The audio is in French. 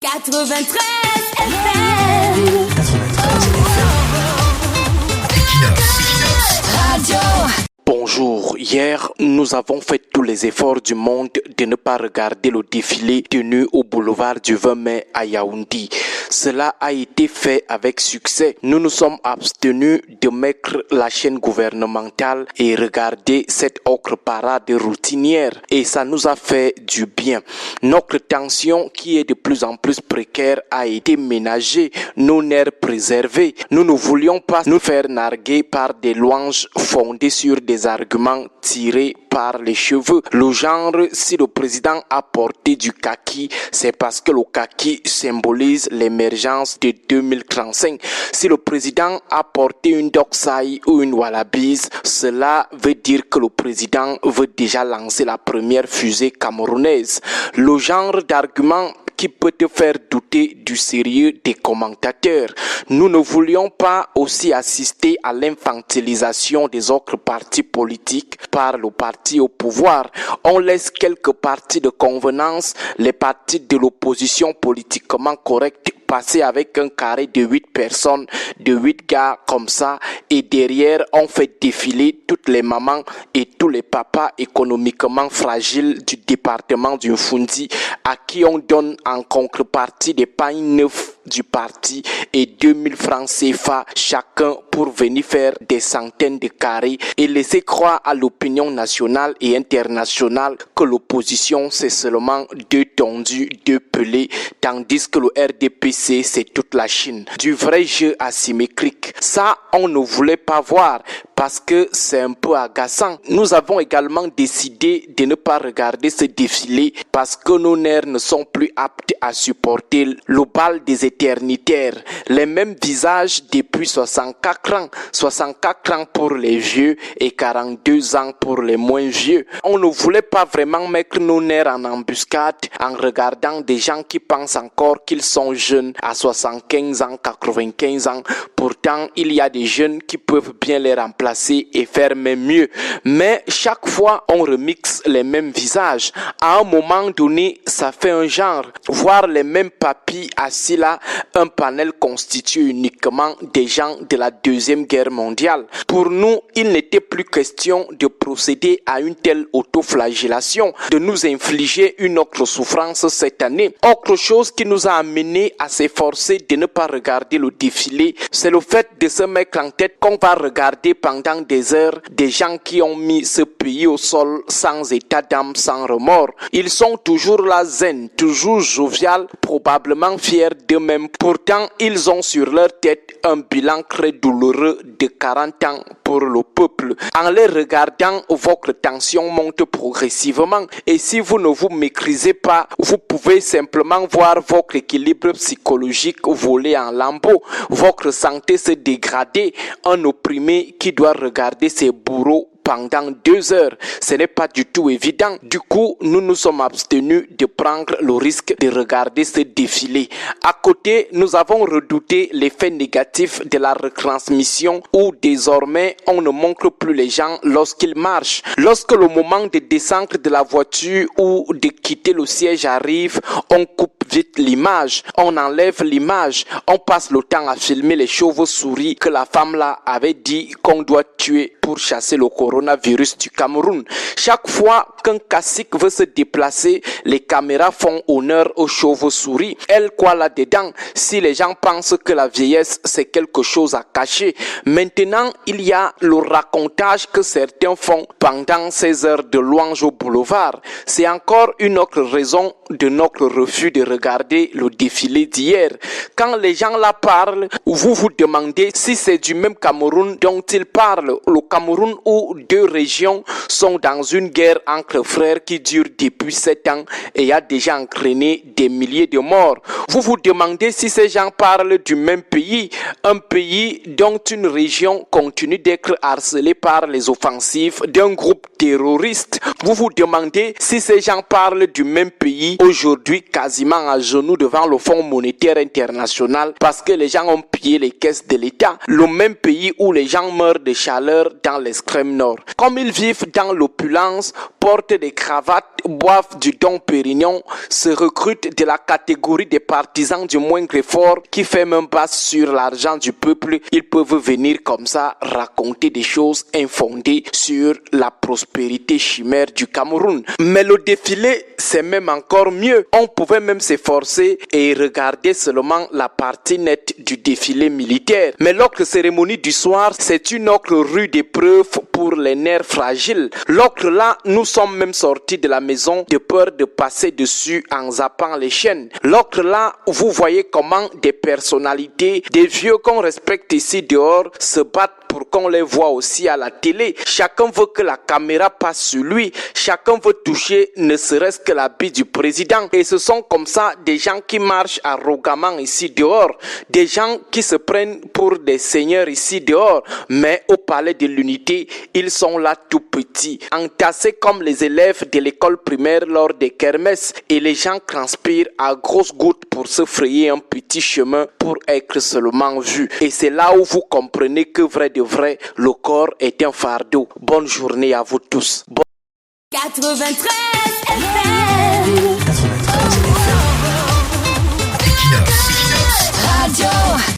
93 FM. 93 Equinox Radio. Bonjour, hier nous avons fait tous les efforts du monde de ne pas regarder le défilé tenu au boulevard du 20 mai à Yaoundé. Cela a été fait avec succès. Nous nous sommes abstenus de mettre la chaîne gouvernementale et regarder cette autre parade routinière et ça nous a fait du bien. Notre tension qui est de plus en plus précaire a été ménagée, nos nerfs préservés. Nous ne voulions pas nous faire narguer par des louanges fondées sur des arguments tirés par les cheveux. Le genre, si le président a porté du kaki, c'est parce que le kaki symbolise l'émergence de 2035. Si le président a porté une doxaï ou une wallabise, cela veut dire que le président veut déjà lancer la première fusée camerounaise. Le genre d'argument qui peut te faire douter du sérieux des commentateurs. Nous ne voulions pas aussi assister à l'infantilisation des autres partis politiques par le parti au pouvoir. On laisse quelques partis de convenance, les partis de l'opposition politiquement corrects passer avec un carré de 8 personnes, de 8 gars comme ça, et derrière on fait défiler toutes les mamans et tous les papas économiquement fragiles du département du Fundi à qui on donne en contrepartie des pains neufs du parti et 2000 francs CFA chacun pour venir faire des centaines de carrés et laisser croire à l'opinion nationale et internationale que l'opposition c'est seulement deux tondus, deux pelés, tandis que le RDPC c'est toute la Chine. Du vrai jeu asymétrique. Ça, on ne voulait pas voir parce que c'est un peu agaçant. Nous avons également décidé de ne pas regarder ce défilé parce que nos nerfs ne sont plus aptes à supporter le bal des éternitaires. Les mêmes visages depuis 64 ans. 64 ans pour les vieux et 42 ans pour les moins vieux. On ne voulait pas vraiment mettre nos nerfs en embuscade en regardant des gens qui pensent encore qu'ils sont jeunes à 75 ans, 95 ans. Pourtant, il y a des jeunes qui peuvent bien les remplacer et faire même mieux. Mais chaque fois, on remixe les mêmes visages. À un moment donné, ça fait un genre. Voir les mêmes papis assis là, un panel constitué uniquement des gens de la Deuxième Guerre mondiale. Pour nous, il n'était plus question de procéder à une telle autoflagellation, de nous infliger une autre souffrance cette année. Autre chose qui nous a amené à s'efforcer de ne pas regarder le défilé, c'est le fait de se mettre en tête qu'on va regarder pendant des heures des gens qui ont mis ce pays au sol sans état d'âme, sans remords. Ils sont toujours là zen, toujours jovial, probablement fiers d'eux-mêmes. Pourtant, ils ont sur leur tête un bilan très douloureux de 40 ans pour le peuple. En les regardant, votre tension monte progressivement et si vous ne vous maîtrisez pas, vous pouvez simplement voir votre équilibre psychologique voler en lambeaux, votre santé se dégrader, un opprimé qui doit regarder ses bourreaux pendant 2 heures. Ce n'est pas du tout évident. Du coup, nous nous sommes abstenus de prendre le risque de regarder ce défilé. À côté, nous avons redouté l'effet négatif de la retransmission où désormais on ne montre plus les gens lorsqu'ils marchent. Lorsque le moment de descendre de la voiture ou de quitter le siège arrive, on coupe vite l'image, on enlève l'image, on passe le temps à filmer les chauves-souris que la femme là avait dit qu'on doit tuer pour chasser le coronavirus du Cameroun. Chaque fois qu'un cacique veut se déplacer, les caméras font honneur aux chauves-souris. Elle quoi là-dedans? Si les gens pensent que la vieillesse c'est quelque chose à cacher. Maintenant, il y a le racontage que certains font pendant ces heures de louange au boulevard. C'est encore une autre raison de notre refus de regarder le défilé d'hier. Quand les gens là parlent, vous vous demandez si c'est du même Cameroun dont ils parlent. Le Cameroun où 2 régions sont dans une guerre entre frères qui dure depuis 7 ans et a déjà entraîné des milliers de morts. Vous vous demandez si ces gens parlent du même pays, un pays dont une région continue d'être harcelée par les offensives d'un groupe terroriste. Vous vous demandez si ces gens parlent du même pays aujourd'hui quasiment à genoux devant le Fonds monétaire international parce que les gens ont pillé les caisses de l'État. Le même pays où les gens meurent de chaleur dans l'extrême nord. Comme ils vivent dans l'opulence, portent des cravates, boivent du Dom Pérignon, se recrutent de la catégorie des partisans du moindre effort qui fait même basse sur l'argent du peuple, ils peuvent venir comme ça raconter des choses infondées sur la prospérité chimère du Cameroun. Mais le défilé, c'est même encore mieux. On pouvait même s'efforcer et regarder seulement la partie nette du défilé militaire. Mais l'autre cérémonie du soir, c'est une autre rude épreuve pour les nerfs fragiles. L'autre là, nous sommes même sortis de la maison de peur de passer dessus en zappant les chaînes. L'autre là, vous voyez comment des personnalités, des vieux qu'on respecte ici dehors, se battent pour qu'on les voit aussi à la télé. Chacun veut que la caméra passe sur lui. Chacun veut toucher ne serait-ce que l'habit du président. Et ce sont comme ça des gens qui marchent arrogamment ici dehors. Des gens qui se prennent pour des seigneurs ici dehors. Mais au palais de l'unité, ils sont là tout petits, entassés comme les élèves de l'école primaire lors des kermesses. Et les gens transpirent à grosses gouttes pour se frayer un petit chemin pour être seulement vus. Et c'est là où vous comprenez que vrai de vrai, le corps est un fardeau. Bonne journée à vous tous. 93 FM.